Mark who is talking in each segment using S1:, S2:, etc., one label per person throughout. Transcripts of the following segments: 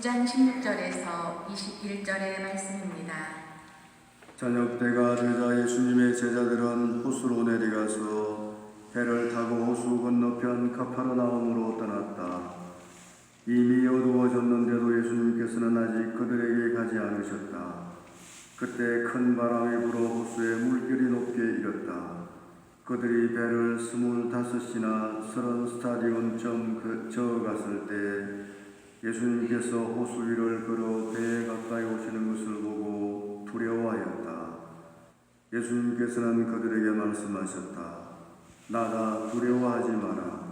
S1: 6장 16절에서 21절의 말씀입니다.
S2: 저녁 때가 되자 예수님의 제자들은 호수로 내려가서 배를 타고 호수 건너편 가파르나움으로 떠났다. 이미 어두워졌는데도 예수님께서는 아직 그들에게 가지 않으셨다. 그때 큰 바람이 불어 호수에 물결이 높게 일었다. 그들이 배를 25이나 30스타디온쯤 저어갔을 때 예수님께서 호수 위를 걸어 배에 가까이 오시는 것을 보고 두려워하였다. 예수님께서는 그들에게 말씀하셨다. 나다, 두려워하지 마라.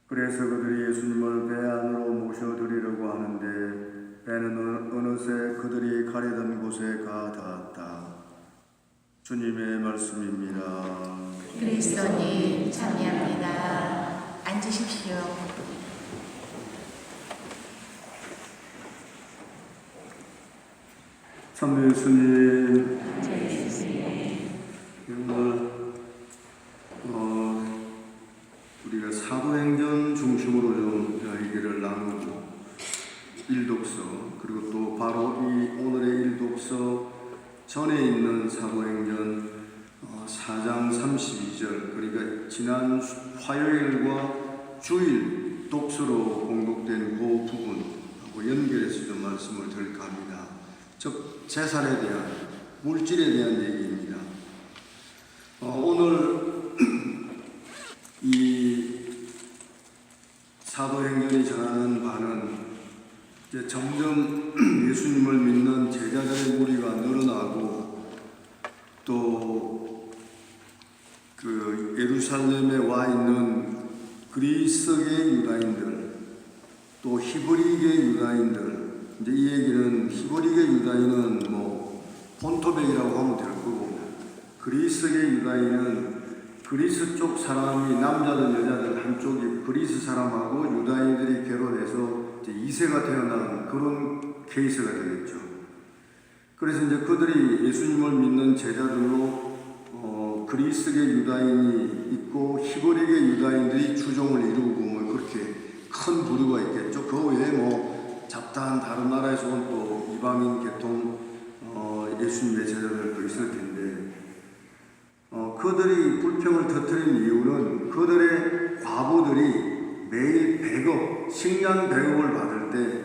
S2: 그래서 그들이 예수님을 배 안으로 모셔드리려고 하는데 배는 어느새 그들이 가려던 곳에 가 닿았다. 주님의 말씀입니다.
S1: 그리스도님 참여합니다. 앉으십시오.
S2: 참내 예수님, 오늘 우리가 사도행전 중심으로 좀 얘기를 나누고 일독서, 그리고 또 바로 이 오늘의 일독서 전에 있는 사도행전 4장 32절, 그러니까 지난 화요일과 주일 독서로 공독된 그 부분하고 연결해서 좀 말씀을 드릴까 합니다. 즉 재산에 대한, 물질에 대한 얘기입니다. 오늘 이 사도행전이 전하는 바는 이제 점점 예수님을 믿는 제자들의 무리가 늘어나고 또 그 예루살렘에 와 있는 그리스계 유다인들, 또 히브리계 유다인들, 이제 이 얘기는 히브리계 유다인은 뭐 본토백이라고 하면 될 거고, 그리스계 유다인은 그리스 쪽 사람이 남자든 여자든 한쪽이 그리스 사람하고 유다인들이 결혼해서 이제 2세가 태어나는 그런 케이스가 되겠죠. 그래서 이제 그들이 예수님을 믿는 제자들로 그리스계 유다인이 있고 히브리계 유다인들이 주종을 이루고 뭐 그렇게 큰 부류가 있겠죠. 그 외에 뭐 잡다한 다른 나라에서 온 또 이방인 계통 예수님의 제자들도 있을 텐데, 그들이 불평을 터뜨린 이유는 그들의 과부들이 매일 배급, 식량 배급을 받을 때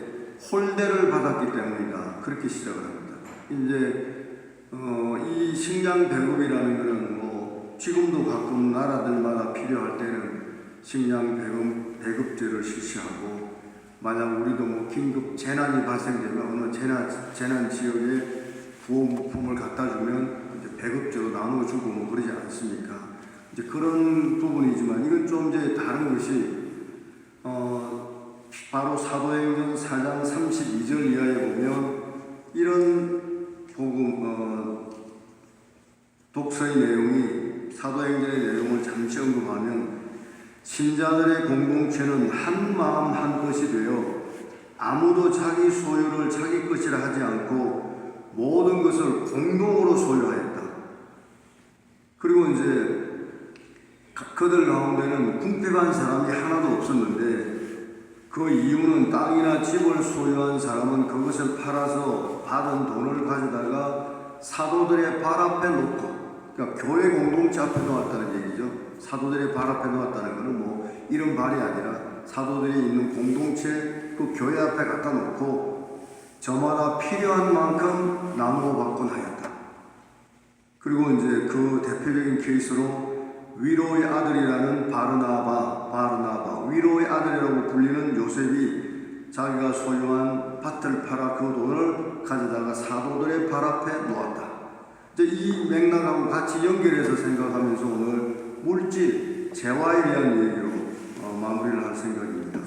S2: 홀대를 받았기 때문이다. 그렇게 시작을 합니다. 이제 이 식량 배급이라는 것은 뭐 지금도 가끔 나라들마다 필요할 때는 식량 배급제를 실시하고, 만약 우리도 뭐 긴급 재난이 발생되면 어느 재난 지역에 구호물품을 갖다 주면 이제 배급제로 나눠주고 뭐 그러지 않습니까? 이제 그런 부분이지만 이건 좀 이제 다른 것이 바로 사도행전 4장 32절 이하에 보면 이런 복음 독서의 내용이, 사도행전의 내용을 잠시 언급하면 신자들의 공동체는 한 마음 한 뜻이 되어 아무도 자기 소유를 자기 것이라 하지 않고 모든 것을 공동으로 소유하였다. 그리고 이제 그들 가운데는 궁핍한 사람이 하나도 없었는데, 그 이유는 땅이나 집을 소유한 사람은 그것을 팔아서 받은 돈을 가져다가 사도들의 발 앞에 놓고, 그러니까 교회 공동체 앞에 놓았다는 얘기죠. 사도들의 발 앞에 놓았다는 것은 뭐 이런 말이 아니라 사도들이 있는 공동체 그 교회 앞에 갖다 놓고 저마다 필요한 만큼 나누어 받곤 하였다. 그리고 이제 그 대표적인 케이스로 위로의 아들이라는 바르나바, 위로의 아들이라고 불리는 요셉이 자기가 소유한 밭을 팔아 그 돈을 가져다가 사도들의 발 앞에 놓았다. 이제 이 맥락하고 같이 연결해서 생각하면서 오늘 물질, 재화에 대한 얘기로 마무리를 할 생각입니다.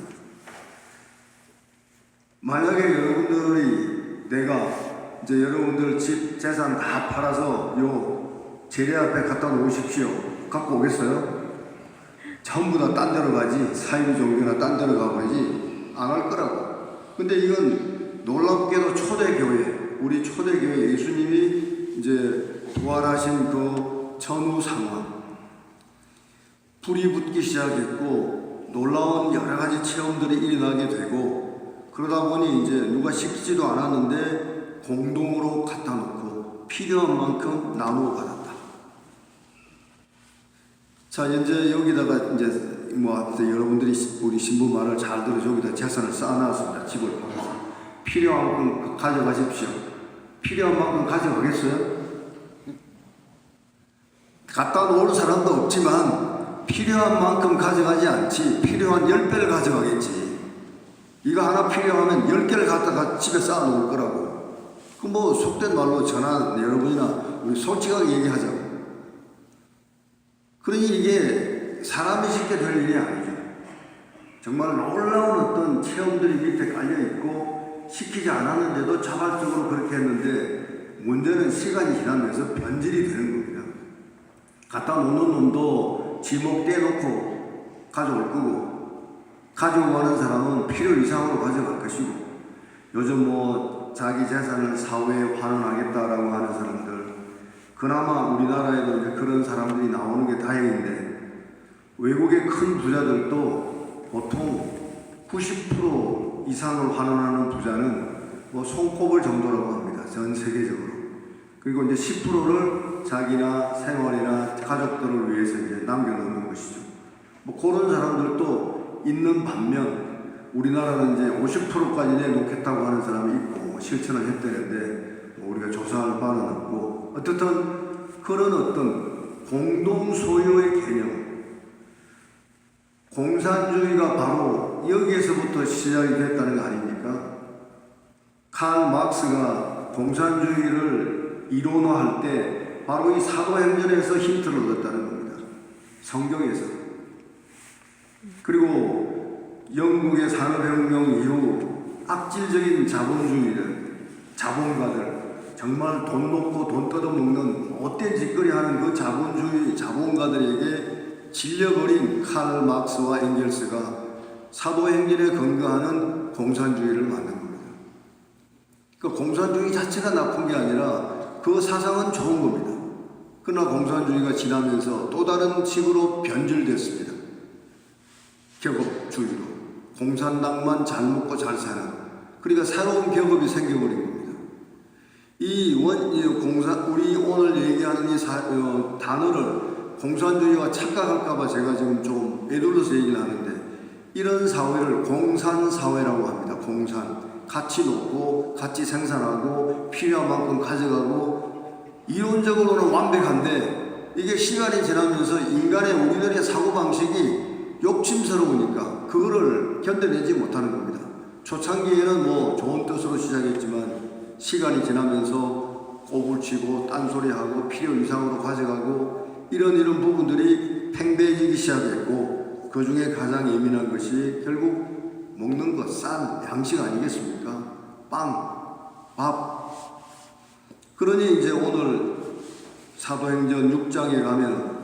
S2: 만약에 여러분들이 내가 이제 여러분들 집 재산 다 팔아서 요 재래 앞에 갖다 놓으십시오. 갖고 오겠어요? 전부 다 딴 데로 가지. 사유 종교나 딴 데로 가버리지. 안 할 거라고. 근데 이건 놀랍게도 초대교회, 우리 초대교회 예수님이 이제 부활하신 그 전후 상황, 불이 붙기 시작했고 놀라운 여러 가지 체험들이 일어나게 되고, 그러다 보니 이제 누가 시키지도 않았는데 공동으로 갖다 놓고 필요한 만큼 나누어 받았다. 자, 이제 여기다가 이제 여러분들이 우리 신부 말을 잘 들어서 여기다 재산을 쌓아놨습니다. 집을 보면서 필요한 만큼 가져가십시오. 필요한 만큼 가져가겠어요? 갖다 놓을 사람도 없지만 필요한 만큼 가져가지 않지 필요한 10배를 가져가겠지. 이거 하나 필요하면 10개를 갖다가 집에 쌓아 놓을 거라고. 그 뭐 속된 말로 전화 여러분이나 우리 솔직하게 얘기하자고. 그러니 이게 사람이 쉽게 될 일이 아니죠. 정말 놀라운 어떤 체험들이 밑에 깔려있고 시키지 않았는데도 자발적으로 그렇게 했는데 문제는 시간이 지나면서 변질이 되는 겁니다. 갖다 놓는 놈도 지목 떼놓고 가져올 거고 가지고 가는 사람은 필요 이상으로 가져갈 것이고 요즘 자기 재산을 사회에 환원하겠다라고 하는 사람들 그나마 우리나라에도 이제 그런 사람들이 나오는 게 다행인데 외국의 큰 부자들도 보통 90% 이상을 환원하는 부자는 손꼽을 정도라고 합니다. 전 세계적으로. 그리고 이제 10%를 자기나 생활이나 가족들을 위해서 이제 남겨놓는 것이죠. 그런 사람들도 있는 반면 우리나라는 이제 50%까지 내놓겠다고 하는 사람이 있고 실천을 했다는데 우리가 조사할 바는 없고 어쨌든 그런 어떤 공동 소유의 개념 공산주의가 바로 여기에서부터 시작이 됐다는 거 아닙니까? 칼 막스가 공산주의를 이론화할 때 바로 이 사도행전에서 힌트를 얻었다는 겁니다. 성경에서. 그리고 영국의 산업혁명 이후 악질적인 자본주의를 자본가들 정말 돈 놓고 돈 뜯어먹는 못된 짓거리 하는 그 자본주의 자본가들에게 질려버린 칼 막스와 엥겔스가 사도행전에 근거하는 공산주의를 만든 겁니다. 그 공산주의 자체가 나쁜 게 아니라 그 사상은 좋은 겁니다. 그러나 공산주의가 지나면서 또 다른 식으로 변질됐습니다. 계급주의로 공산당만 잘 먹고 잘 사는 그러니까 새로운 계급이 생겨버린 겁니다. 우리 오늘 얘기하는 이 단어를 공산주의와 착각할까봐 제가 지금 좀 애둘러서 얘기를 하는데 이런 사회를 공산사회라고 합니다. 공산. 같이 놓고 같이 생산하고 필요한 만큼 가져가고 이론적으로는 완벽한데 이게 시간이 지나면서 인간의 우리들의 사고방식이 욕심스러우니까 그거를 견뎌내지 못하는 겁니다. 초창기에는 좋은 뜻으로 시작했지만 시간이 지나면서 꼬불치고 딴소리하고 필요 이상으로 가져가고 이런 부분들이 팽배해지기 시작했고 그 중에 가장 예민한 것이 결국 먹는 것, 쌀, 양식 아니겠습니까? 빵, 밥. 그러니 이제 오늘 사도행전 6장에 가면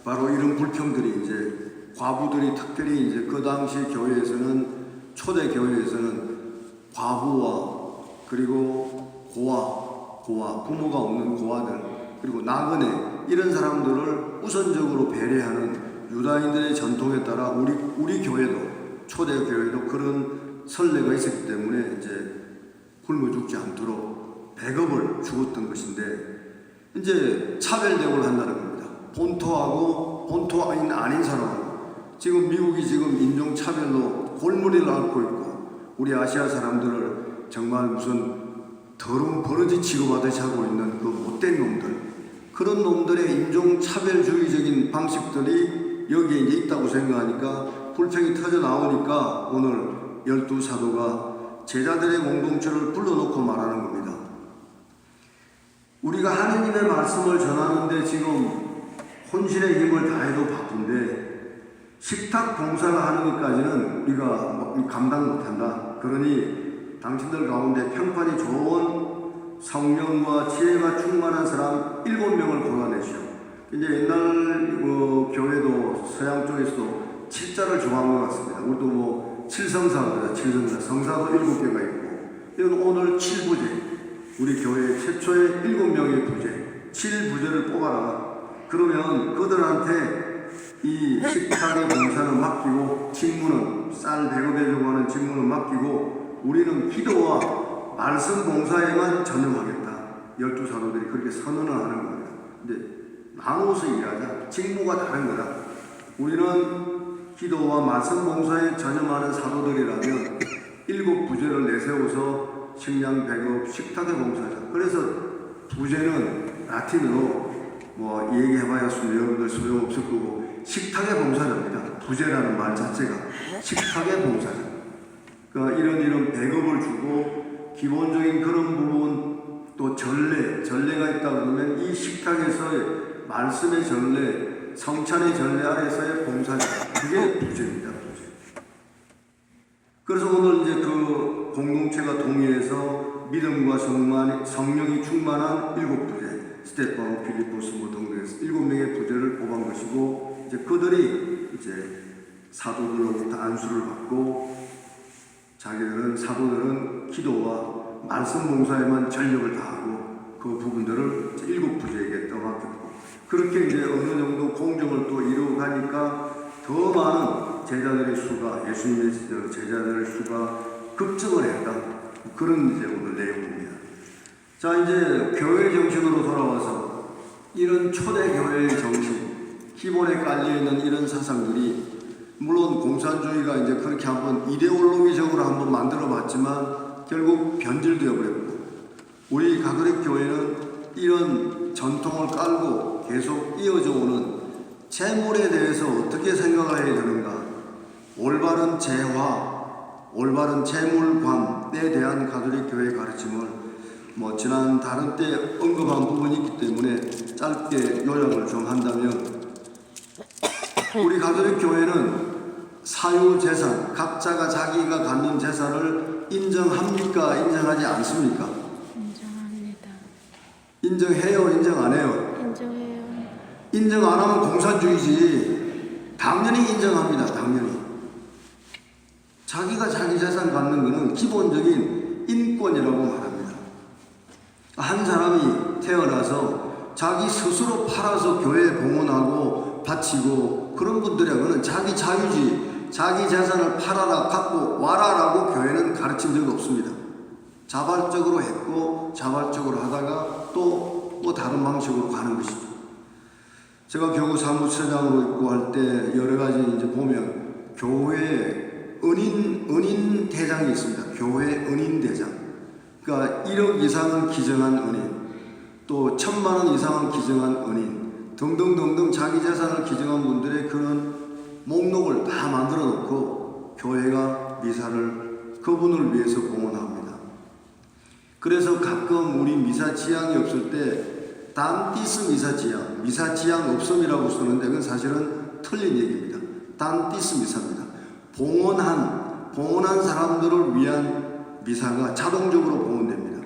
S2: 바로 이런 불평들이 이제 과부들이 특별히 이제 그 당시 교회에서는 초대 교회에서는 과부와 그리고 고아 부모가 없는 고아들 그리고 나그네 이런 사람들을 우선적으로 배려하는 유다인들의 전통에 따라 우리 교회도 초대 교회도 그런 선례가 있었기 때문에 이제 굶어 죽지 않도록 배급을 주었던 것인데 이제 차별 대우를 한다는 겁니다. 본토인 아닌 사람은 지금 미국이 지금 인종 차별로 골머리를 앓고 있고 우리 아시아 사람들을 정말 무슨 더러운 버러지 취급하듯이 하고 있는 그 못된 놈들 그런 놈들의 인종 차별주의적인 방식들이 여기에 이제 있다고 생각하니까 불평이 터져 나오니까 오늘 12사도가 제자들의 공동체를 불러놓고 말하는 겁니다. 우리가 하느님의 말씀을 전하는데 지금 혼신의 힘을 다해도 바쁜데 식탁 봉사를 하는 것까지는 우리가 감당 못한다. 그러니 당신들 가운데 평판이 좋은 성령과 지혜가 충만한 사람 7명을 골라내시오. 이제 옛날 교회도 서양 쪽에서도 7자를 좋아하는 것 같습니다. 우리도 칠성사입니다. 성사도 7개가 있고 이건 오늘 7부제 우리 교회 최초의 7명의 부제 7부제를 뽑아라. 그러면 그들한테 이 식탁의 봉사는 맡기고 직무는 쌀 배급해주고 하는 직무는 맡기고 우리는 기도와 말씀 봉사에만 전념하겠다. 12사도들이 그렇게 선언을 하는 겁니다. 근데 나눠서 일하자. 직무가 다른 거다. 우리는 기도와 말씀 봉사에 전념하는 사도들이라면 7 부제를 내세워서 식량 배급, 식탁의 봉사자. 그래서 부제는 라틴어로 뭐 얘기해봐야 여러분들 소용없을 거고 식탁의 봉사자입니다. 부제라는 말 자체가 식탁의 봉사자. 그러니까 이런 배급을 주고 기본적인 그런 부분 또 전례가 있다 그러면 이 식탁에서의 말씀의 전례, 성찬의 전례 아래서의 봉사자. 그게 부제입니다. 부제. 그래서 오늘 이제 그 공동체가 동의해서 믿음과 성령이 충만한 7 부제, 스테판, 필리포스 뭐 등등해서 7명의 부제를 뽑은 것이고, 이제 그들이 이제 사도들로부터 안수를 받고 사도들은 기도와 말씀 봉사에만 전력을 다하고 그 부분들을 7 부제에게 떠맡겼고, 그렇게 이제 어느 정도 공정을 또 이루어가니까 더 많은 제자들의 수가, 예수님의 제자들의 수가 급증을 했다. 그런 이제 오늘 내용입니다. 자, 이제 교회 정신으로 돌아와서 이런 초대 교회의 정신, 기본에 깔려있는 이런 사상들이, 물론 공산주의가 이제 그렇게 한번 이데올로기적으로 한번 만들어 봤지만 결국 변질되어 버렸고, 우리 가톨릭 교회는 이런 전통을 깔고 계속 이어져 오는 재물에 대해서 어떻게 생각을 해야 되는가, 올바른 재화, 올바른 재물관에 대한 가톨릭 교회의 가르침을 뭐 지난 다른 때 언급한 부분이 있기 때문에 짧게 요약을 좀 한다면, 우리 가톨릭 교회는 사유재산, 각자가 자기가 갖는 재산을 인정합니까? 인정하지 않습니까?
S3: 인정합니다.
S2: 인정해요? 인정 안 해요?
S3: 인정해요.
S2: 인정 안 하면 공산주의지. 당연히 인정합니다. 당연히. 자기가 자기 재산 갖는 것은 기본적인 인권이라고 말합니다. 한 사람이 태어나서 자기 스스로 팔아서 교회에 봉헌하고 바치고 그런 분들에게는 자기 자유지, 자기 재산을 팔아라 갖고 와라라고 교회는 가르친 적이 없습니다. 자발적으로 했고 자발적으로 하다가 또 뭐 다른 방식으로 가는 것이죠. 제가 교구 사무처장으로 있고 할 때 여러 가지 이제 보면 교회 은인 대장이 있습니다. 교회 은인 대장. 그러니까 1억 이상은 기증한 은인, 또 1,000만 원 이상은 기증한 은인 등등등등 자기 재산을 기증한 분들의 그런 목록을 다 만들어 놓고 교회가 미사를 그분을 위해서 봉헌합니다. 그래서 가끔 우리 미사 지향이 없을 때 단티스 미사 지향 없음이라고 쓰는데 그건 사실은 틀린 얘기입니다. 단티스 미사입니다. 봉헌한 사람들을 위한 미사가 자동적으로 봉헌됩니다.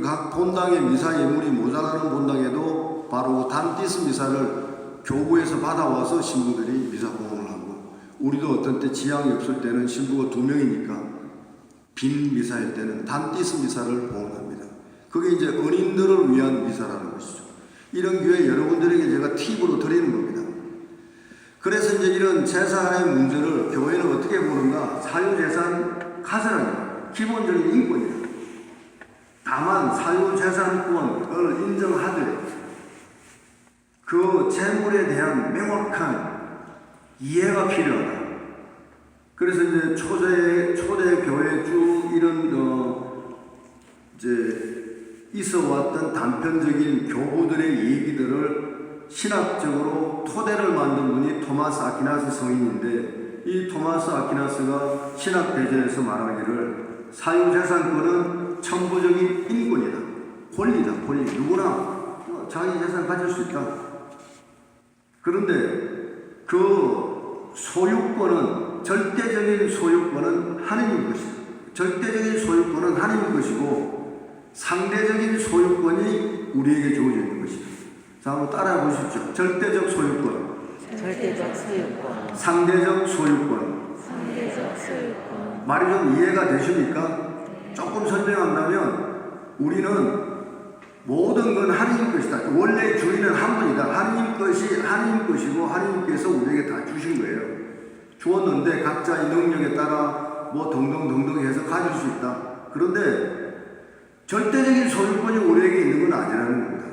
S2: 각 본당의 미사 예물이 모자라는 본당에도 바로 단티스 미사를 교구에서 받아와서 신부들이 미사 봉헌을 하고, 우리도 어떤 때 지향이 없을 때는 신부가 2명이니까 빈 미사일 때는 단티스 미사를 봉헌합니다. 그게 이제 은인들을 위한 미사라는 것이죠. 이런 기회에 여러분들에게 제가 팁으로 드리는 겁니다. 그래서 이제 이런 재산의 문제를 교회는 어떻게 보는가? 사유재산 가설하는 기본적인 인권이다. 다만 사유재산권을 인정하되 그 재물에 대한 명확한 이해가 필요하다. 그래서 이제 초대 교회 쭉 이런 이제 있어왔던 단편적인 교부들의 얘기들을 신학적으로 토대를 만든 분이 토마스 아퀴나스 성인인데, 이 토마스 아퀴나스가 신학 대전에서 말하기를 사유재산권은 천부적인 인권이다, 권리다, 권리. 누구나 자기 재산 가질 수 있다. 그런데 그 소유권은, 절대적인 소유권은 하느님 것이다. 절대적인 소유권은 하느님 것이고 상대적인 소유권이 우리에게 주어져 있는 것이다. 자, 한번 따라해 보십시오. 절대적 소유권,
S3: 절대적 소유권,
S2: 상대적 소유권.
S3: 상대적 소유권.
S2: 말이 좀 이해가 되십니까? 조금 설명한다면 우리는 모든 건 하느님 것이다. 원래 주인은 한 분이다. 하느님 것이 하느님 것이고 하느님께서 우리에게 다 주신 거예요. 주었는데 각자의 능력에 따라 뭐 등등등등 해서 가질 수 있다. 그런데 절대적인 소유권이 우리에게 있는 건 아니라는 겁니다.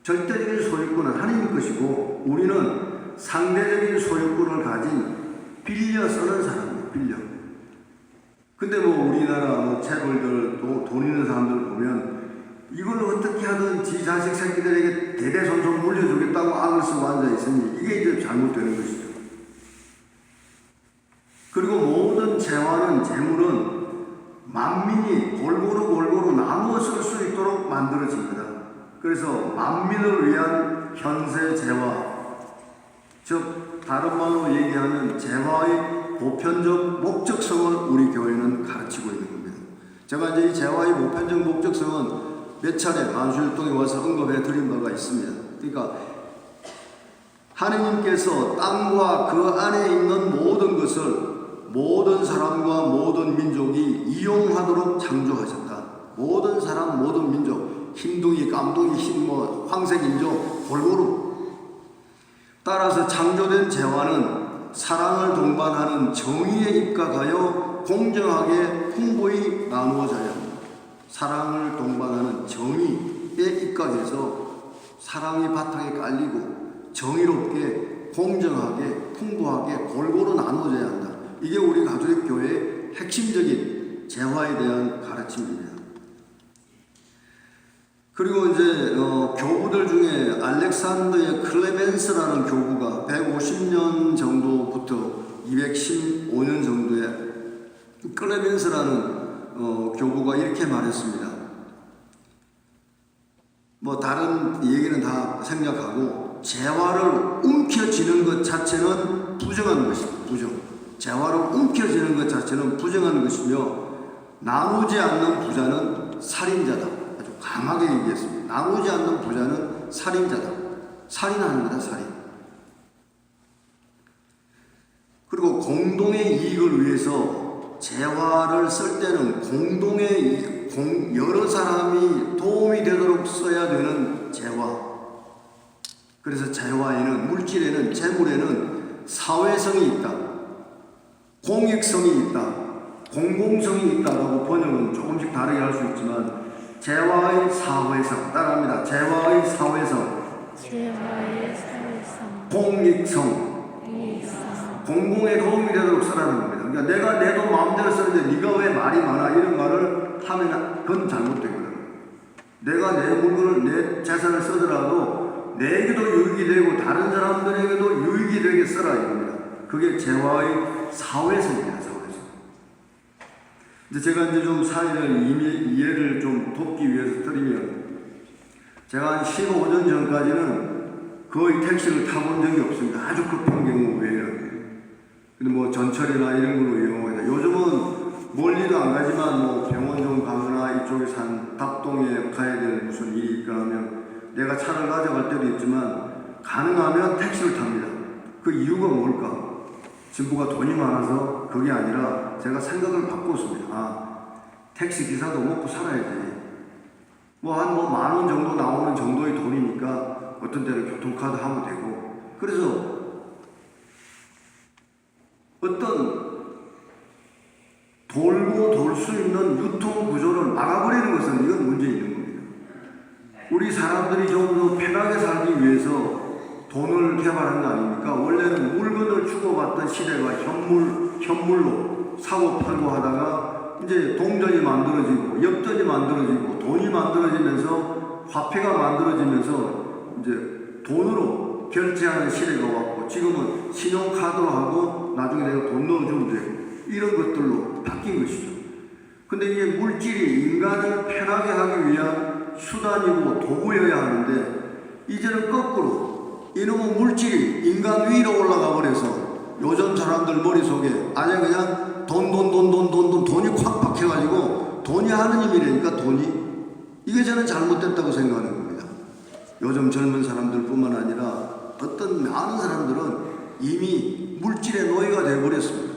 S2: 절대적인 소유권은 하나님 것이고 우리는 상대적인 소유권을 가진 빌려 쓰는 사람이에요. 빌려. 근데 뭐 우리나라 뭐 재벌들 또 돈 있는 사람들 보면 이걸 어떻게 하든 지 자식 새끼들에게 대대손손 물려주겠다고 악을 쓰고 앉아있으니 이게 이제 잘못되는 것이죠. 그리고 모든 재화는 재물은 만민이 골고루 나누어 쓸 수 있도록 만들어집니다. 그래서 만민을 위한 현세 재화, 즉 다른 말로 얘기하면 재화의 보편적 목적성을 우리 교회는 가르치고 있는 겁니다. 제가 이제 이 재화의 보편적 목적성은 몇 차례 만수일동에 와서 언급해 드린 바가 있습니다. 그러니까 하느님께서 땅과 그 안에 있는 모든 것을 모든 사람과 모든 민족이 이용하도록 창조하셨다. 모든 사람, 모든 민족, 흰둥이, 깜둥이, 뭐 황색인종 골고루. 따라서 창조된 재화는 사랑을 동반하는 정의에 입각하여 공정하게 풍부히 나누어져야 합니다. 사랑을 동반하는 정의에 입각해서 사랑이 바탕에 깔리고 정의롭게 공정하게 풍부하게 골고루 나누어져야 한다. 이게 우리 가톨릭 교회의 핵심적인 재화에 대한 가르침입니다. 그리고 이제 교부들 중에 알렉산더의 클레멘스라는 교부가 150년 정도부터 215년 정도에 클레멘스라는 교부가 이렇게 말했습니다. 뭐 다른 얘기는 다 생략하고 재화를 움켜쥐는 것 자체는 부정한 것입니다. 부정. 재화를 움켜쥐는 것 자체는 부정한 것이며 나누지 않는 부자는 살인자다. 아주 강하게 얘기했습니다. 나누지 않는 부자는 살인자다. 살인하는 거다. 살인. 그리고 공동의 이익을 위해서 재화를 쓸 때는 공동의 여러 사람이 도움이 되도록 써야 되는 재화. 그래서 재화에는, 물질에는, 재물에는 사회성이 있다. 공익성이 있다. 공공성이 있다라고 번역은 조금씩 다르게 할 수 있지만 재화의 사회성, 따라합니다. 재화의 사회성.
S3: 재화의 사회성.
S2: 공익성. 공공에 도움이 되도록 쓰라는 겁니다. 그러니까 내가 내 돈 마음대로 쓰는데 네가 왜 말이 많아 이런 말을 하면 그건 잘못되거든. 내가 내 물건을 내 재산을 쓰더라도 내게도 유익이 되고 다른 사람들에게도 유익이 되게 쓰라 이겁니다. 그게 재화의 사회성입니다. 사회성. 이제 제가 이제 좀 사회를 이해를 좀 돕기 위해서 드리면 제가 한 15년 전까지는 거의 택시를 타본 적이 없습니다. 아주 급한 경우 외에는. 근데 뭐 전철이나 이런 걸로 이용합니다. 요즘은 멀리도 안 가지만 뭐 병원 좀 가거나 이쪽에 산 답동에 가야 될 무슨 일이 있거나 하면 내가 차를 가져갈 때도 있지만 가능하면 택시를 탑니다. 그 이유가 뭘까? 진부가 돈이 많아서 그게 아니라 제가 생각을 바꿨습니다. 아, 택시 기사도 먹고 살아야지. 뭐 한 뭐 10,000원 정도 나오는 정도의 돈이니까 어떤 때는 교통카드 하면 되고. 그래서 어떤 돌고 돌 수 있는 유통 구조를 막아버리는 것은 이건 문제 있는 겁니다. 우리 사람들이 좀 더 편하게 살기 위해서 돈을 개발한 거 아닙니까? 원래는 물건을 주고받던 시대가 현물로 사고 팔고 하다가 이제 동전이 만들어지고 엽전이 만들어지고 돈이 만들어지면서 화폐가 만들어지면서 이제 돈으로 결제하는 시대가 왔고 지금은 신용카드로 하고 나중에 내가 돈 넣어주면 되고 이런 것들로 바뀐 것이죠. 근데 이게 물질이 인간을 편하게 하기 위한 수단이고 도구여야 하는데 이제는 거꾸로 이놈의 물질이 인간 위로 올라가 버려서 요즘 사람들 머릿속에 아니 그냥 돈이 콱 박혀가지고 돈이 하느님이라니까 돈이 이게 저는 잘못됐다고 생각하는 겁니다. 요즘 젊은 사람들 뿐만 아니라 어떤 많은 사람들은 이미 물질의 노예가 되어버렸습니다.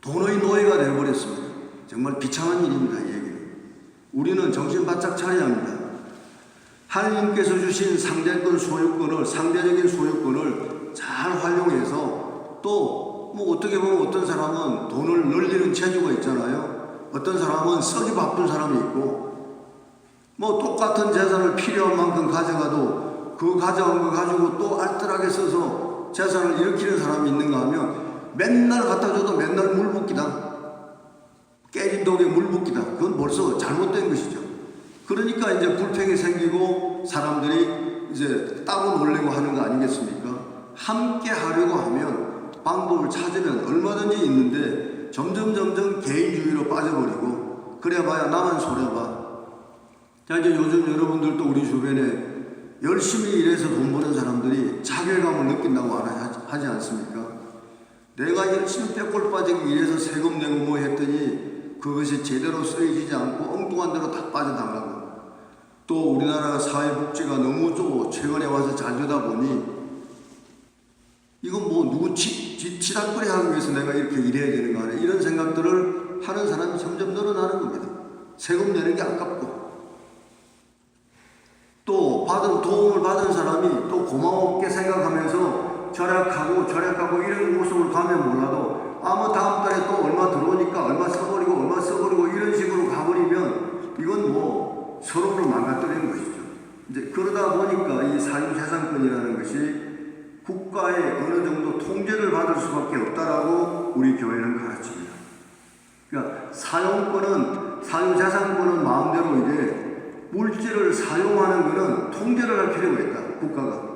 S2: 돈의 노예가 되어버렸습니다. 정말 비참한 일입니다. 이 얘기는. 우리는 정신 바짝 차려야 합니다. 하나님께서 주신 상대적인 소유권을 잘 활용해서 또 뭐 어떻게 보면 어떤 사람은 돈을 늘리는 재주가 있잖아요. 어떤 사람은 쓰기 바쁜 사람이 있고, 뭐 똑같은 재산을 필요한 만큼 가져가도 그 가져온 거 가지고 또 알뜰하게 써서 재산을 일으키는 사람이 있는가 하면 맨날 갖다 줘도 맨날 물 붓기다. 깨진 독에 물 붓기다. 그건 벌써 잘못된 것이죠. 그러니까 이제 불평이 생기고 사람들이 이제 따로 놀려고 하는 거 아니겠습니까? 함께 하려고 하면 방법을 찾으면 얼마든지 있는데 점점 개인주의로 빠져버리고 그래 봐야 나만 손해봐. 자, 이제 요즘 여러분들도 우리 주변에 열심히 일해서 돈 버는 사람들이 자괴감을 느낀다고 하지 않습니까? 내가 열심히 빼골 빠지고 일해서 세금 내고 뭐 했더니 그것이 제대로 쓰여지지 않고 엉뚱한 데로 다 빠져나가고, 또 우리나라 사회복지가 너무 좁고 최근에 와서 잘 되다 보니 이건 뭐 누구 치닥거리 하기 위해서 내가 이렇게 일해야 되는 거 아니야, 이런 생각들을 하는 사람이 점점 늘어나는 겁니다. 세금 내는 게 아깝고, 또 도움을 받은 사람이 또 고마웠게 생각하면서 절약하고 이런 모습을 가면 몰라도 아무 다음 달에 또 얼마 들어오니까 얼마 써버리고 이런 식으로 가버리면 이건 뭐 서로를 망가뜨리는 것이죠. 이제 그러다 보니까 이 사유재산권이라는 것이 국가의 어느 정도 통제를 받을 수밖에 없다라고 우리 교회는 가르칩니다. 그러니까 사유재산권은 마음대로 이제 물질을 사용하는 것은 통제를 할 필요가 있다. 국가가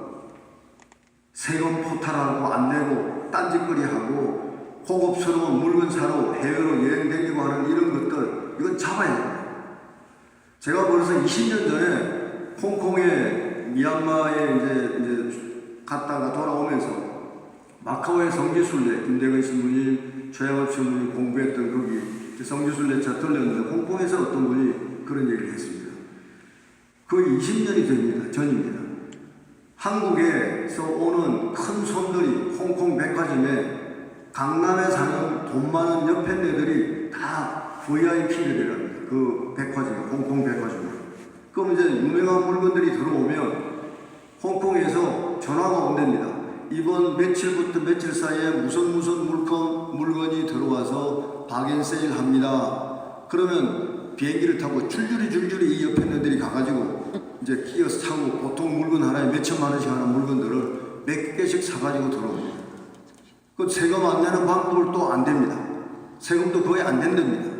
S2: 세금 포탈하고 안 내고 딴짓거리하고 고급스러운 물건 사러 해외로 여행 다니고 하는 이런 것들, 이건 잡아야 돼요. 제가 벌써 20년 전에 홍콩에 미얀마에 이제 갔다가 돌아오면서 마카오의 성지순례, 김대건 신부님, 최양업 신부님 공부했던 거기 성지순례차 들렸는데 홍콩에서 어떤 분이 그런 얘기를 했습니다. 거의 20년이 전입니다. 한국에서 오는 큰 손들이 홍콩 백화점에 강남에 사는 돈 많은 여편네들이 다 VIP들이랍니다. 그 백화점, 홍콩 백화점. 그럼 이제 유명한 물건들이 들어오면 홍콩에서 전화가 온답니다. 이번 며칠부터 며칠 사이에 무슨 물건이 들어와서 박앤세일 합니다. 그러면 비행기를 타고 줄줄이 이 여편네들이 가가지고 이제 끼어서 타고 보통 물건 하나에 몇천만 원씩 하는 물건들을 몇 개씩 사가지고 들어옵니다. 그 세금 안 내는 방법을 또 안 됩니다. 세금도 거의 안 된답니다.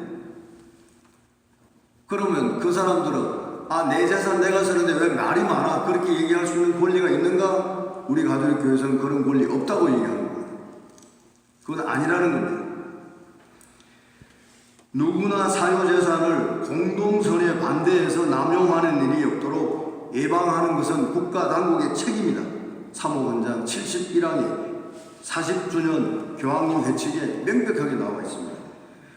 S2: 그러면 그 사람들은 내 재산 내가 쓰는데 왜 말이 많아? 그렇게 얘기할 수 있는 권리가 있는가? 우리 가톨릭 교회에서는 그런 권리 없다고 얘기하는 거예요. 그건 아니라는 겁니다. 누구나 사유재산을 공동선에 반대해서 남용하는 일이 없도록 예방하는 것은 국가당국의 책임이다. 3호 원장 71항이 40주년 교황님 회칙에 명백하게 나와 있습니다.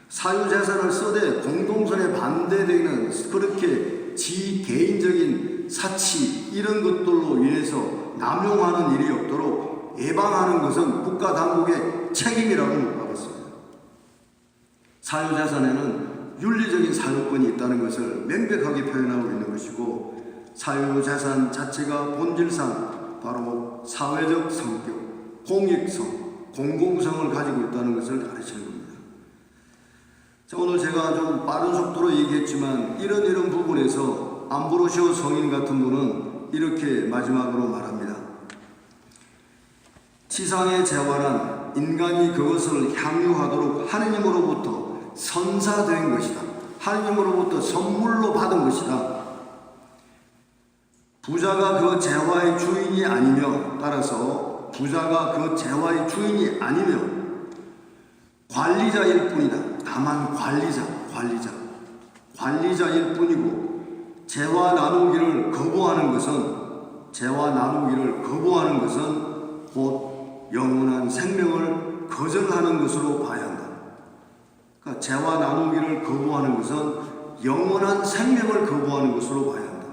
S2: 사유재산을 써대 공동선에 반대되는 그렇게 개인적인 사치 이런 것들로 인해서 남용하는 일이 없도록 예방하는 것은 국가당국의 책임이라고 말했습니다. 사유재산에는 윤리적인 사유권이 있다는 것을 명백하게 표현하고 있는 것이고, 사유재산 자체가 본질상 바로 사회적 성격, 공익성, 공공성을 가지고 있다는 것을 가르치는 겁니다. 자, 오늘 제가 좀 빠른 속도로 얘기했지만 이런 부분에서 암브로시오 성인 같은 분은 이렇게 마지막으로 말합니다. 지상의 재화란 인간이 그것을 향유하도록 하느님으로부터 선사된 것이다. 하느님으로부터 선물로 받은 것이다. 부자가 그 재화의 주인이 아니며, 따라서 부자가 그 재화의 주인이 아니며 관리자일 뿐이다. 다만 관리자일 뿐이고, 재화 나누기를 거부하는 것은 곧 영원한 생명을 거절하는 것으로 봐야 한다. 그러니까 재화 나누기를 거부하는 것은 영원한 생명을 거부하는 것으로 봐야 한다.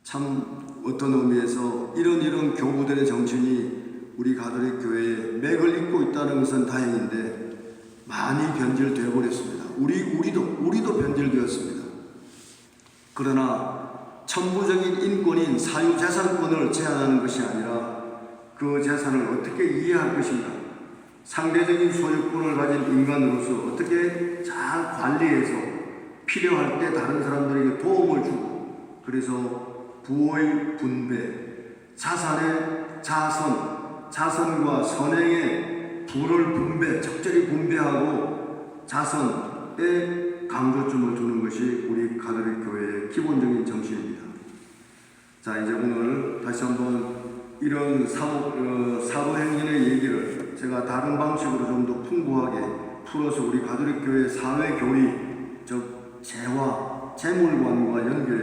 S2: 참 어떤 의미에서 이런 교부들의 정신이 우리 가톨릭 교회에 맥을 잇고 있다는 것은 다행인데 많이 변질되어 버렸습니다. 우리도 변질되었습니다. 그러나 천부적인 인권인 사유재산권을 제한하는 것이 아니라 그 재산을 어떻게 이해할 것인가, 상대적인 소유권을 가진 인간으로서 어떻게 잘 관리해서 필요할 때 다른 사람들에게 도움을 주고, 그래서 부의 분배, 자산의 자선과 선행의 부를 적절히 분배하고 자선에 강조점을 두는 것이 우리 가톨릭 교회의 기본적인 정신입니다. 자, 이제 오늘 다시 한번 이런 사도행전의 얘기를 제가 다른 방식으로 좀 더 풍부하게 풀어서 우리 가톨릭 교회 사회 교리, 즉 재화, 재물관과 연결해서